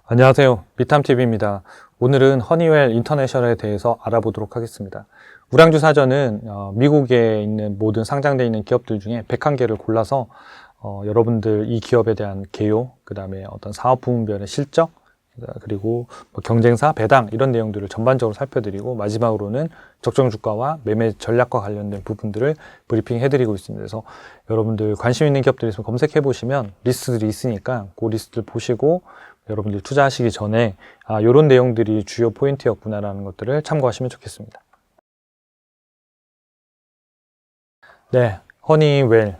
안녕하세요. 비탐TV입니다. 오늘은 허니웰 인터내셔널에 대해서 알아보도록 하겠습니다. 우량주 사전은 미국에 있는 모든 상장되어 있는 기업들 중에 101개를 골라서 여러분들 이 기업에 대한 개요, 그 다음에 어떤 사업 부문별의 실적, 그리고 경쟁사, 배당 이런 내용들을 전반적으로 살펴드리고 마지막으로는 적정 주가와 매매 전략과 관련된 부분들을 브리핑 해드리고 있습니다. 그래서 여러분들 관심 있는 기업들이 있으면 검색해 보시면 리스트들이 있으니까 그 리스트를 보시고 여러분들 투자하시기 전에 이런 내용들이 주요 포인트였구나라는 것들을 참고하시면 좋겠습니다. 네, 허니웰.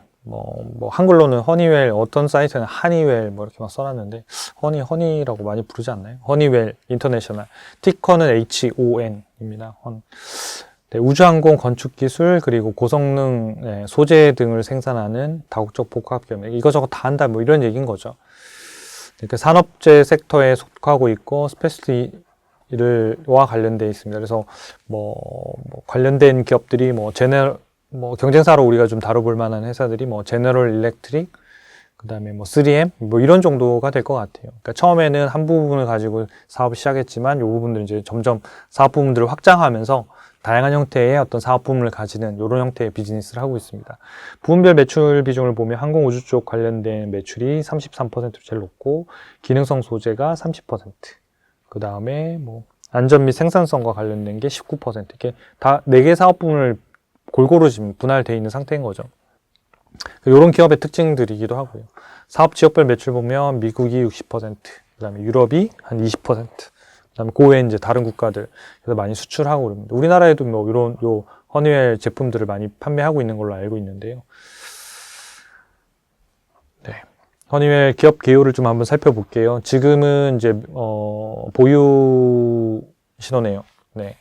한글로는 허니웰, 어떤 사이트는 하니웰, 이렇게 막 써놨는데, 허니라고 많이 부르지 않나요? 허니웰 인터내셔널. 티커는 HON입니다. 네, 우주항공 건축기술, 그리고 고성능 소재 등을 생산하는 다국적 복합기업. 이거저거 다 한다, 이런 얘기인 거죠. 그러니까 산업재 섹터에 속하고 있고, 스페셜리티와 관련되어 있습니다. 그래서, 관련된 기업들이 경쟁사로 우리가 좀 다뤄볼 만한 회사들이 제너럴 일렉트릭, 그 다음에 3M, 이런 정도가 될 것 같아요. 그러니까 처음에는 한 부분을 가지고 사업을 시작했지만, 이 부분들은 이제 점점 사업 부문들을 확장하면서 다양한 형태의 어떤 사업 부문을 가지는 이런 형태의 비즈니스를 하고 있습니다. 부문별 매출 비중을 보면 항공우주 쪽 관련된 매출이 33%로 제일 높고, 기능성 소재가 30%, 그 다음에 안전 및 생산성과 관련된 게 19%, 이렇게 다 4개 사업 부문을 골고루 지금 분할되어 있는 상태인 거죠. 이런 기업의 특징들이기도 하고요. 사업 지역별 매출 보면 미국이 60%, 그 다음에 유럽이 한 20%, 그 다음에 그 외에 이제 다른 국가들, 그래서 많이 수출하고 그럽니다. 우리나라에도 이런 허니웰 제품들을 많이 판매하고 있는 걸로 알고 있는데요. 네. 허니웰 기업 개요를 좀 한번 살펴볼게요. 지금은 이제, 보유 신호네요. 네.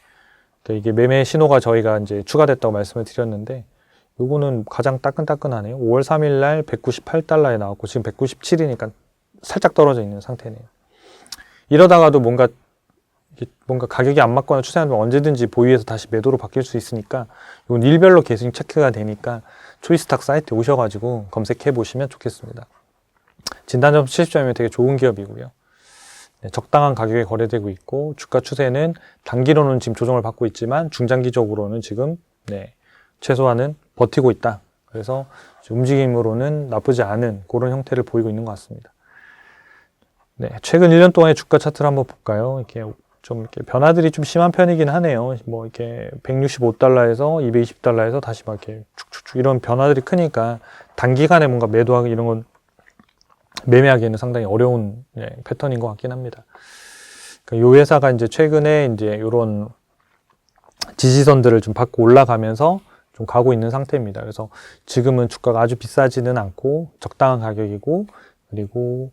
이게 매매 신호가 저희가 이제 추가됐다고 말씀을 드렸는데, 요거는 가장 따끈따끈하네요. 5월 3일 날 198달러에 나왔고, 지금 197이니까 살짝 떨어져 있는 상태네요. 이러다가도 뭔가 가격이 안 맞거나 추세하면 언제든지 보유해서 다시 매도로 바뀔 수 있으니까, 이건 일별로 계속 체크가 되니까, 초이스탁 사이트에 오셔가지고 검색해 보시면 좋겠습니다. 진단점 70점이면 되게 좋은 기업이고요. 네, 적당한 가격에 거래되고 있고, 주가 추세는 단기로는 지금 조정을 받고 있지만 중장기적으로는 지금 최소한은 버티고 있다. 그래서 움직임으로는 나쁘지 않은 그런 형태를 보이고 있는 것 같습니다. 네, 최근 1년 동안의 주가 차트를 한번 볼까요? 이렇게 변화들이 좀 심한 편이긴 하네요. 이렇게 165달러에서 220달러에서 다시 이렇게 축축축 이런 변화들이 크니까 단기간에 뭔가 매도하기 이런 건 매매하기에는 상당히 어려운 패턴인 것 같긴 합니다. 그러니까 이 회사가 이제 최근에 이제 이런 지지선들을 좀 받고 올라가면서 좀 가고 있는 상태입니다. 그래서 지금은 주가가 아주 비싸지는 않고 적당한 가격이고, 그리고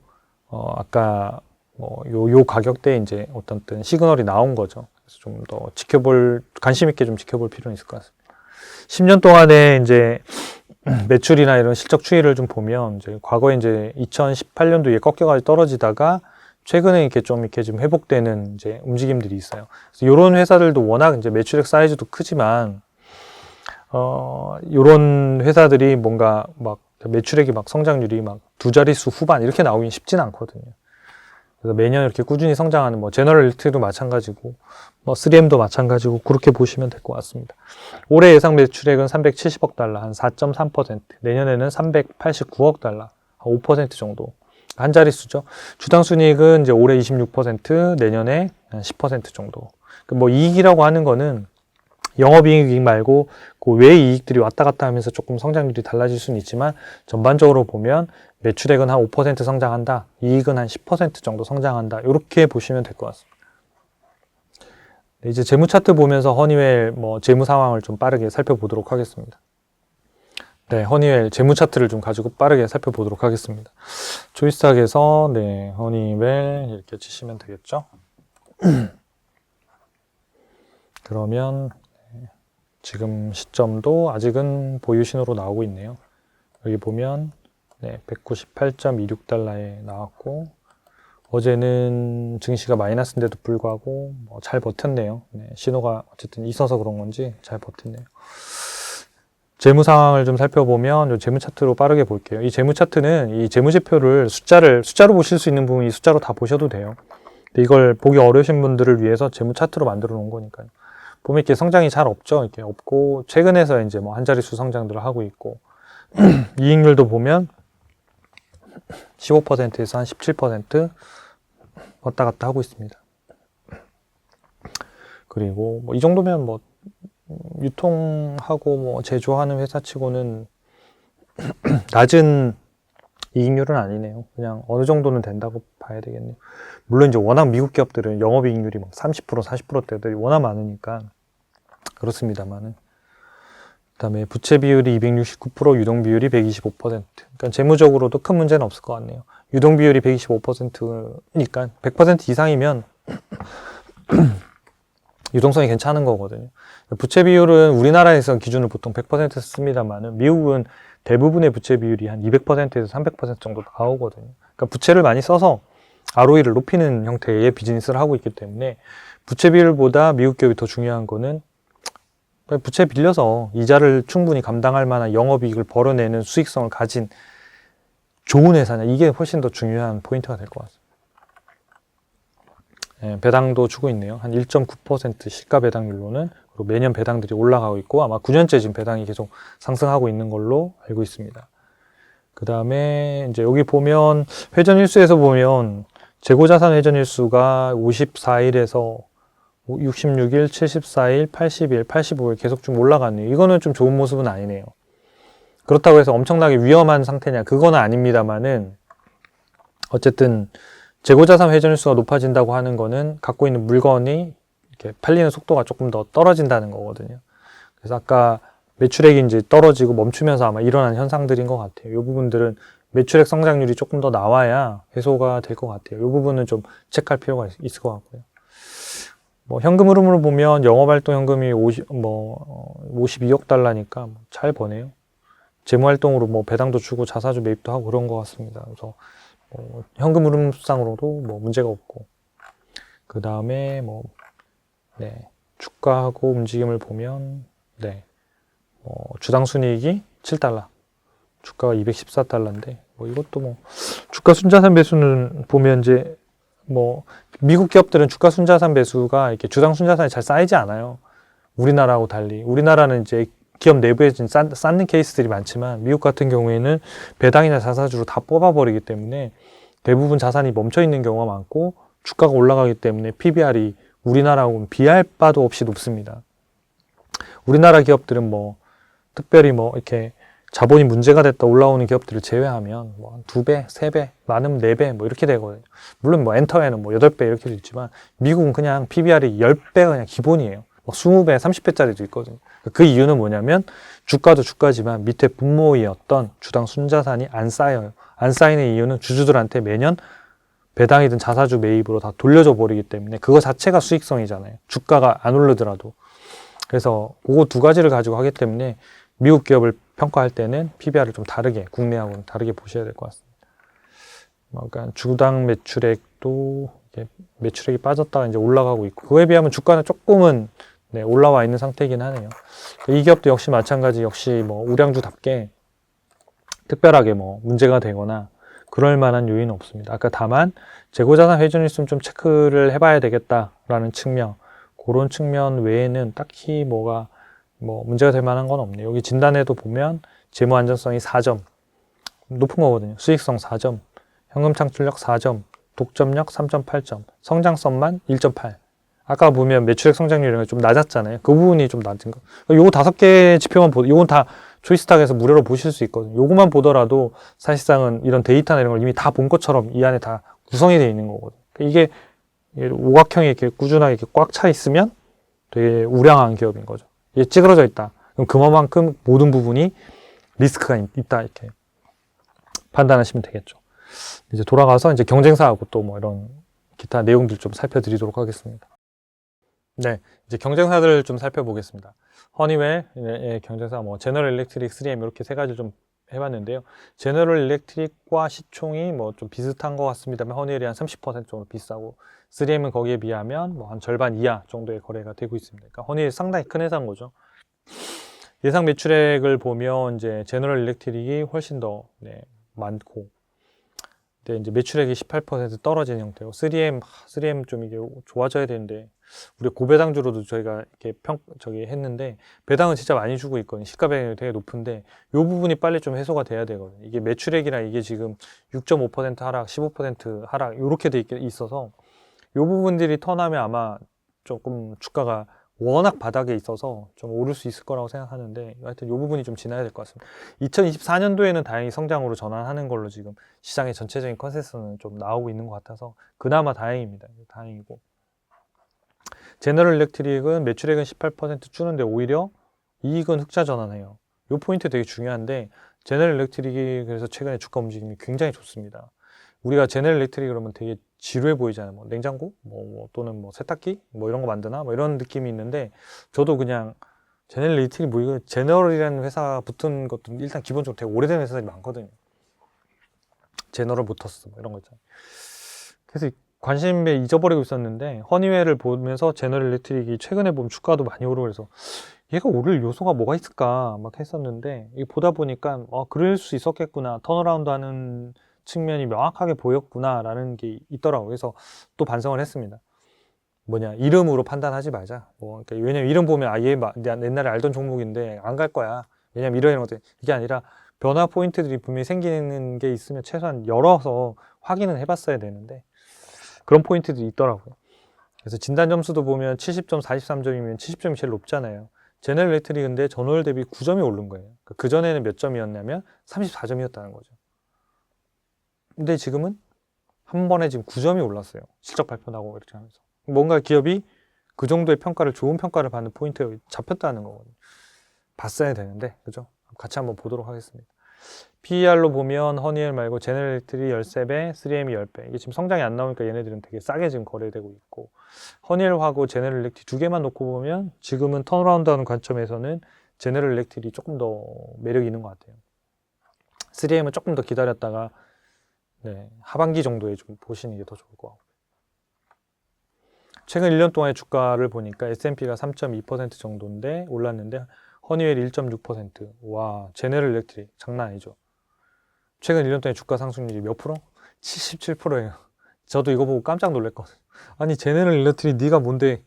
아까 요 가격대에 이제 어떤 시그널이 나온 거죠. 그래서 좀 더 관심 있게 좀 지켜볼 필요는 있을 것 같습니다. 10년 동안에 이제 매출이나 이런 실적 추이를 좀 보면, 이제 과거에 이제 2018년도에 꺾여가지고 떨어지다가 최근에 이렇게 좀 회복되는 이제 움직임들이 있어요. 그래서 이런 회사들도 워낙 이제 매출액 사이즈도 크지만, 이런 회사들이 뭔가 매출액이 성장률이 2자릿수 후반 이렇게 나오긴 쉽진 않거든요. 그래서 매년 이렇게 꾸준히 성장하는 제너럴 일렉트릭도 마찬가지고 3M도 마찬가지고 그렇게 보시면 될 것 같습니다. 올해 예상 매출액은 370억 달러, 한 4.3%, 내년에는 389억 달러, 한 5% 정도. 한 자릿수죠. 주당 순이익은 이제 올해 26%, 내년에 한 10% 정도. 이익이라고 하는 거는 영업이익 말고 그 외의 이익들이 왔다 갔다 하면서 조금 성장률이 달라질 수는 있지만, 전반적으로 보면 매출액은 한 5% 성장한다, 이익은 한 10% 정도 성장한다, 이렇게 보시면 될 것 같습니다. 네, 이제 재무 차트 보면서 허니웰 재무 상황을 좀 빠르게 살펴보도록 하겠습니다. 네, 허니웰 재무 차트를 좀 가지고 빠르게 살펴보도록 하겠습니다. 초이스탁에서 허니웰 이렇게 치시면 되겠죠. 그러면 지금 시점도 아직은 보유 신호로 나오고 있네요. 여기 보면 198.26달러에 나왔고, 어제는 증시가 마이너스인데도 불구하고 잘 버텼네요. 신호가 어쨌든 있어서 그런 건지 잘 버텼네요. 재무 상황을 좀 살펴보면 이 재무 차트로 빠르게 볼게요. 이 재무 차트는 이 재무제표를 숫자로 보실 수 있는 부분이 숫자로 다 보셔도 돼요. 근데 이걸 보기 어려우신 분들을 위해서 재무 차트로 만들어 놓은 거니까요. 보면 이렇게 성장이 잘 없죠. 이렇게 없고 최근에서 이제 뭐 한 자릿수 성장들을 하고 있고 이익률도 보면 15%에서 한 17% 왔다 갔다 하고 있습니다. 그리고 뭐 이 정도면 뭐 유통하고 뭐 제조하는 회사치고는 낮은 이익률은 아니네요. 그냥 어느 정도는 된다고 봐야 되겠네요. 물론 이제 워낙 미국 기업들은 영업이익률이 막 30%, 40%대들이 워낙 많으니까 그렇습니다만은. 그다음에 부채 비율이 269%, 유동 비율이 125%. 그러니까 재무적으로도 큰 문제는 없을 것 같네요. 유동 비율이 125%니까 100% 이상이면 유동성이 괜찮은 거거든요. 부채 비율은 우리나라에서 기준을 보통 100% 씁니다만은 미국은 대부분의 부채 비율이 한 200%에서 300% 정도 나오거든요. 그러니까 부채를 많이 써서 ROE를 높이는 형태의 비즈니스를 하고 있기 때문에 부채 비율보다 미국 기업이 더 중요한 거는 부채 빌려서 이자를 충분히 감당할 만한 영업이익을 벌어내는 수익성을 가진 좋은 회사냐, 이게 훨씬 더 중요한 포인트가 될 것 같습니다. 예, 배당도 주고 있네요. 한 1.9% 시가 배당률로는. 그리고 매년 배당들이 올라가고 있고 아마 9년째 지금 배당이 계속 상승하고 있는 걸로 알고 있습니다. 그 다음에 이제 여기 보면 회전일수에서 보면 재고자산 회전일수가 54일에서 66일, 74일, 80일, 85일 계속 좀 올라갔네요. 이거는 좀 좋은 모습은 아니네요. 그렇다고 해서 엄청나게 위험한 상태냐, 그거는 아닙니다만은 어쨌든 재고자산 회전일수가 높아진다고 하는 거는 갖고 있는 물건이 이렇게 팔리는 속도가 조금 더 떨어진다는 거거든요. 그래서 아까 매출액이 이제 떨어지고 멈추면서 아마 일어난 현상들인 것 같아요. 이 부분들은 매출액 성장률이 조금 더 나와야 해소가 될 것 같아요. 이 부분은 좀 체크할 필요가 있을 것 같고요. 뭐 현금 흐름으로 보면 영업활동 현금이 52억 달러니까 잘 버네요. 재무활동으로 뭐 배당도 주고 자사주 매입도 하고 그런 것 같습니다. 그래서 현금 흐름상으로도 뭐 문제가 없고, 그 다음에 주가하고 움직임을 보면 주당 순이익이 7달러, 주가가 214달러인데 이것도 주가 순자산 배수는 보면 이제 미국 기업들은 주가 순자산 배수가 이렇게 주당 순자산이 잘 쌓이지 않아요. 우리나라하고 달리. 우리나라는 이제 기업 내부에 쌓는 케이스들이 많지만 미국 같은 경우에는 배당이나 자사주로 다 뽑아버리기 때문에 대부분 자산이 멈춰 있는 경우가 많고 주가가 올라가기 때문에 PBR이 우리나라하고는 비할 바도 없이 높습니다. 우리나라 기업들은 특별히 이렇게 자본이 문제가 됐다 올라오는 기업들을 제외하면 한 2배, 3배, 많으면 4배 이렇게 되거든요. 물론 엔터에는 8배 이렇게도 있지만 미국은 그냥 PBR이 10배가 그냥 기본이에요. 20배, 30배짜리도 있거든요. 그 이유는 뭐냐면 주가도 주가지만 밑에 분모이었던 주당 순자산이 안 쌓여요. 안 쌓이는 이유는 주주들한테 매년 배당이든 자사주 매입으로 다 돌려줘 버리기 때문에 그거 자체가 수익성이잖아요. 주가가 안 오르더라도. 그래서 그거 두 가지를 가지고 하기 때문에 미국 기업을 평가할 때는 PBR을 좀 다르게, 국내하고는 다르게 보셔야 될 것 같습니다. 그러니까 주당 매출액도 매출액이 빠졌다가 이제 올라가고 있고, 그거에 비하면 주가는 조금은 올라와 있는 상태이긴 하네요. 이 기업도 역시 마찬가지, 역시 우량주답게 특별하게 문제가 되거나 그럴 만한 요인은 없습니다. 아까 다만 재고자산 회전일수는 좀 체크를 해봐야 되겠다라는 측면, 그런 측면 외에는 딱히 문제가 될 만한 건 없네요. 여기 진단에도 보면 재무 안전성이 4점, 높은 거거든요. 수익성 4점, 현금 창출력 4점, 독점력 3.8점, 성장성만 1.8. 아까 보면 매출액 성장률이 이런 게 좀 낮았잖아요. 그 부분이 좀 낮은 거. 요거 5개 지표만 요건 다 초이스탁에서 무료로 보실 수 있거든요. 요거만 보더라도 사실상은 이런 데이터나 이런 걸 이미 다 본 것처럼 이 안에 다 구성이 되어 있는 거거든요. 이게 오각형이 이렇게 꾸준하게 이렇게 꽉 차 있으면 되게 우량한 기업인 거죠. 이게 찌그러져 있다. 그럼 그만큼 모든 부분이 리스크가 있다, 이렇게 판단하시면 되겠죠. 이제 돌아가서 이제 경쟁사하고 또 이런 기타 내용들 좀 살펴드리도록 하겠습니다. 네, 이제 경쟁사들을 좀 살펴보겠습니다. 허니웰의 경쟁사 제너럴 일렉트릭, 3M 이렇게 세 가지를 좀 해봤는데요. 제너럴 일렉트릭과 시총이 좀 비슷한 것 같습니다만 허니웰이 한 30% 정도 비싸고 3M은 거기에 비하면 한 절반 이하 정도의 거래가 되고 있습니다. 그러니까 허니웰이 상당히 큰 회사인 거죠. 예상 매출액을 보면 이제 제너럴 일렉트릭이 훨씬 더 많고, 근데 이제 매출액이 18% 떨어진 형태고 3M 좀 이게 좋아져야 되는데 우리 고배당주로도 저희가 이렇게 저기 했는데 배당은 진짜 많이 주고 있거든요. 시가배당이 되게 높은데 이 부분이 빨리 좀 해소가 돼야 되거든요. 이게 매출액이랑 이게 지금 6.5% 하락, 15% 하락 이렇게 돼 있어서 이 부분들이 턴하면 아마 조금 주가가 워낙 바닥에 있어서 좀 오를 수 있을 거라고 생각하는데 하여튼 이 부분이 좀 지나야 될 것 같습니다. 2024년도에는 다행히 성장으로 전환하는 걸로 지금 시장의 전체적인 컨센서스는 좀 나오고 있는 것 같아서 그나마 다행입니다. 다행이고 제너럴 일렉트릭은 매출액은 18% 주는데 오히려 이익은 흑자 전환해요. 이 포인트 되게 중요한데 제너럴 일렉트릭이 그래서 최근에 주가 움직임이 굉장히 좋습니다. 우리가 제너럴 일렉트릭 그러면 되게 지루해 보이잖아요. 뭐 냉장고, 또는 뭐 세탁기, 뭐 이런 거 만드나, 뭐 이런 느낌이 있는데 저도 그냥 제너럴 일렉트릭 뭐 이거 제너럴이라는 회사 붙은 것도 일단 기본적으로 되게 오래된 회사들이 많거든요. 제너럴 모터스 뭐 이런 거 있잖아요. 그래서 관심에 잊어버리고 있었는데 허니웰을 보면서 제너럴 일렉트릭이 최근에 보면 주가도 많이 오르고 그래서 얘가 오를 요소가 뭐가 있을까 막 했었는데 이게 보다 보니까 그럴 수 있었겠구나, 턴어라운드 하는 측면이 명확하게 보였구나라는 게 있더라고요. 그래서 또 반성을 했습니다. 이름으로 판단하지 말자. 그러니까 왜냐면 이름 보면 얘 옛날에 알던 종목인데 안 갈 거야. 왜냐면 이런 것들 이게 아니라 변화 포인트들이 분명히 생기는 게 있으면 최소한 열어서 확인은 해봤어야 되는데 그런 포인트들이 있더라고요. 그래서 진단 점수도 보면 70점, 43점이면 70점이 제일 높잖아요. 제너럴 일렉트릭 근데 전월 대비 9점이 오른 거예요. 그 전에는 몇 점이었냐면 34점이었다는 거죠. 근데 지금은 한 번에 지금 9점이 올랐어요. 실적 발표 나고 이렇게 하면서. 뭔가 기업이 그 정도의 평가를, 좋은 평가를 받는 포인트에 잡혔다는 거거든요. 봤어야 되는데, 그죠? 같이 한번 보도록 하겠습니다. PER로 보면 허니웰 말고 제너럴 일렉트릭 13배, 3M이 10배. 이게 지금 성장이 안 나오니까 얘네들은 되게 싸게 지금 거래되고 있고, 허니웰하고 제너럴 일렉트릭 두 개만 놓고 보면 지금은 턴어라운드 하는 관점에서는 제너럴 일렉트릭이 조금 더 매력이 있는 것 같아요. 3M은 조금 더 기다렸다가 하반기 정도에 좀 보시는 게 더 좋을 것 같고. 최근 1년 동안의 주가를 보니까 S&P가 3.2% 정도인데 올랐는데 허니웰이 1.6%. 와, 제너럴 일렉트릭 장난 아니죠. 최근 1년 동안의 주가 상승률이 몇 프로? 77%예요. 저도 이거 보고 깜짝 놀랐거든요. 아니 제너럴 일렉트릭 네가 뭔데,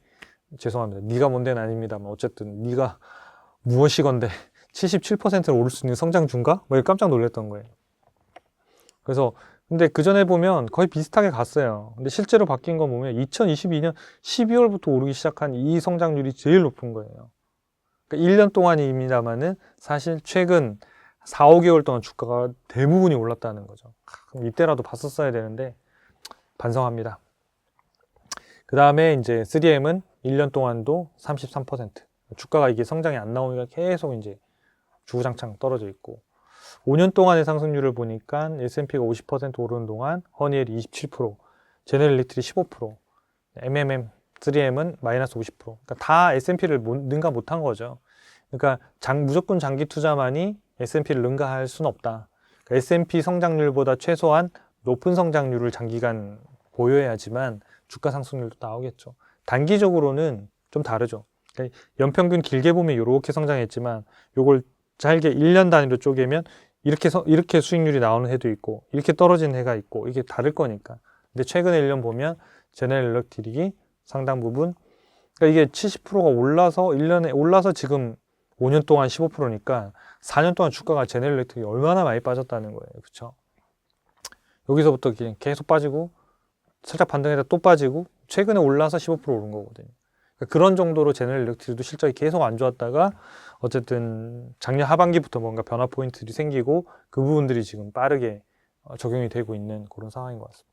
죄송합니다. 네가 뭔데는 아닙니다만 어쨌든 네가 무엇이건데 77%를 오를 수 있는 성장 중가? 깜짝 놀랐던 거예요. 그래서 근데 그 전에 보면 거의 비슷하게 갔어요. 근데 실제로 바뀐 거 보면 2022년 12월부터 오르기 시작한 이 성장률이 제일 높은 거예요. 그러니까 1년 동안입니다만은 사실 최근 4, 5개월 동안 주가가 대부분이 올랐다는 거죠. 그럼 이때라도 봤었어야 되는데 반성합니다. 그 다음에 이제 3M은 1년 동안도 33%. 주가가 이게 성장이 안 나오니까 계속 이제 주구장창 떨어져 있고 5년 동안의 상승률을 보니까 S&P가 50% 오르는 동안 허니웰이 27%, 제너럴 일렉트릭 15%, MMM, 3M은 마이너스 50%. 그러니까 다 S&P를 능가 못한 거죠. 그러니까 무조건 장기 투자만이 S&P를 능가할 수는 없다. 그러니까 S&P 성장률보다 최소한 높은 성장률을 장기간 보여야지만 주가 상승률도 나오겠죠. 단기적으로는 좀 다르죠. 그러니까 연평균 길게 보면 이렇게 성장했지만 이걸 잘게 1년 단위로 쪼개면 이렇게 수익률이 나오는 해도 있고 이렇게 떨어지는 해가 있고 이게 다를 거니까. 근데 최근에 1년 보면 제너럴 일렉트릭이 상당 부분, 그러니까 이게 70%가 올라서 1년에 올라서 지금 5년 동안 15%니까 4년 동안 주가가 제너럴 일렉트릭이 얼마나 많이 빠졌다는 거예요. 그렇죠? 여기서부터 그냥 계속 빠지고 살짝 반등했다 또 빠지고 최근에 올라서 15% 오른 거거든요. 그러니까 그런 정도로 제너럴 일렉트릭도 실적이 계속 안 좋았다가 어쨌든 작년 하반기부터 뭔가 변화 포인트들이 생기고 그 부분들이 지금 빠르게 적용이 되고 있는 그런 상황인 것 같습니다.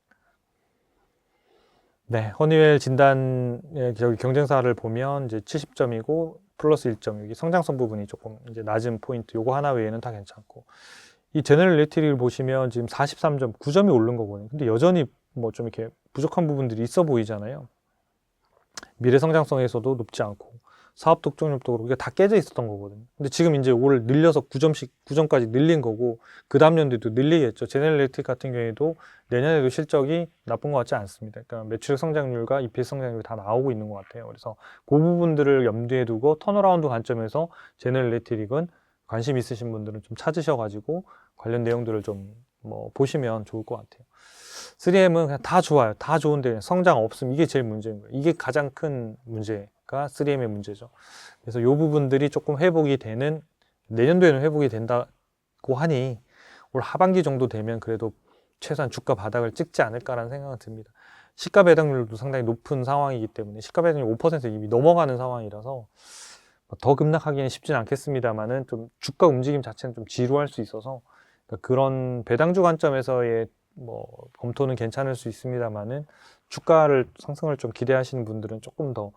네, 허니웰 진단의 경쟁사를 보면 이제 70점이고 플러스 1점, 여기 성장성 부분이 조금 이제 낮은 포인트, 요거 하나 외에는 다 괜찮고, 이 제너럴 일렉트릭을 보시면 지금 43점, 9점이 오른 거거든요. 근데 여전히 뭐 좀 이렇게 부족한 부분들이 있어 보이잖아요. 미래 성장성에서도 높지 않고 사업 독점력도 그렇고 이게 다 깨져 있었던 거거든요. 근데 지금 이제 이걸 늘려서 9점까지 늘린 거고 그 다음 연도에도 늘리겠죠. 제너럴 일렉트릭 같은 경우에도 내년에도 실적이 나쁜 것 같지 않습니다. 그러니까 매출 성장률과 EPS 성장률이 다 나오고 있는 것 같아요. 그래서 그 부분들을 염두에 두고 턴어라운드 관점에서 제너럴 일렉트릭은 관심 있으신 분들은 좀 찾으셔가지고 관련 내용들을 좀 뭐 보시면 좋을 것 같아요. 3M은 그냥 다 좋아요. 다 좋은데 그냥 성장 없음. 이게 제일 문제인 거예요. 이게 가장 큰 문제가 3M의 문제죠. 그래서 이 부분들이 조금 회복이 되는, 내년도에는 회복이 된다고 하니 올 하반기 정도 되면 그래도 최소한 주가 바닥을 찍지 않을까라는 생각은 듭니다. 시가 배당률도 상당히 높은 상황이기 때문에 시가 배당률 5% 이미 넘어가는 상황이라서 더 급락하기는 쉽지는 않겠습니다만은 좀 주가 움직임 자체는 좀 지루할 수 있어서 그런 배당주 관점에서의 뭐 검토는 괜찮을 수 있습니다만은 주가를 상승을 좀 기대하시는 분들은 조금 더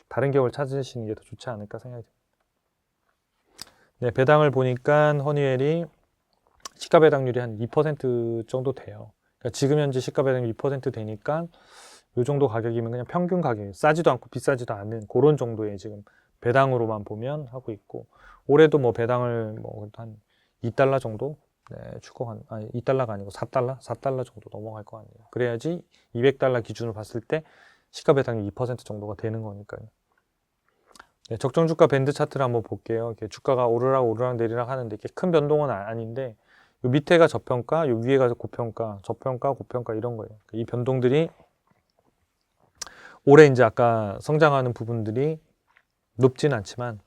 다른 기업을 찾으시는 게 더 좋지 않을까 생각이 듭니다. 네, 배당을 보니까 허니웰이 시가 배당률이 한 2% 정도 돼요. 그러니까 지금 현재 시가 배당률 2% 되니까 이 정도 가격이면 그냥 평균 가격, 싸지도 않고 비싸지도 않은 그런 정도의 지금 배당으로만 보면 하고 있고, 올해도 뭐 배당을 뭐 한 2달러 정도 줄 것 같, 아니 2달러가 아니고 4달러 정도 넘어갈 것 같네요. 그래야지 200달러 기준으로 봤을 때 시가 배당이 2% 정도가 되는 거니까요. 네, 적정 주가 밴드 차트를 한번 볼게요. 이렇게 주가가 오르락 내리락 하는데 이렇게 큰 변동은 아닌데, 요 밑에가 저평가, 요 위에가 고평가, 저평가, 고평가 이런 거예요. 이 변동들이 올해 이제 아까 성장하는 부분들이 높지는 않지만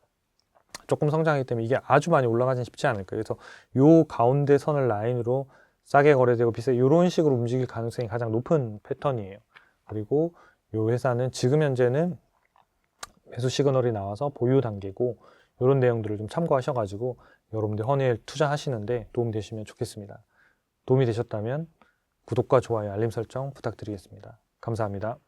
조금 성장하기 때문에 이게 아주 많이 올라가진 쉽지 않을 거예요. 그래서 요 가운데 선을 라인으로 싸게 거래되고 비싸게 이런 식으로 움직일 가능성이 가장 높은 패턴이에요. 그리고 요 회사는 지금 현재는 매수 시그널이 나와서 보유 단계고, 이런 내용들을 좀 참고하셔가지고 여러분들 허니웰 투자하시는데 도움이 되시면 좋겠습니다. 도움이 되셨다면 구독과 좋아요, 알림 설정 부탁드리겠습니다. 감사합니다.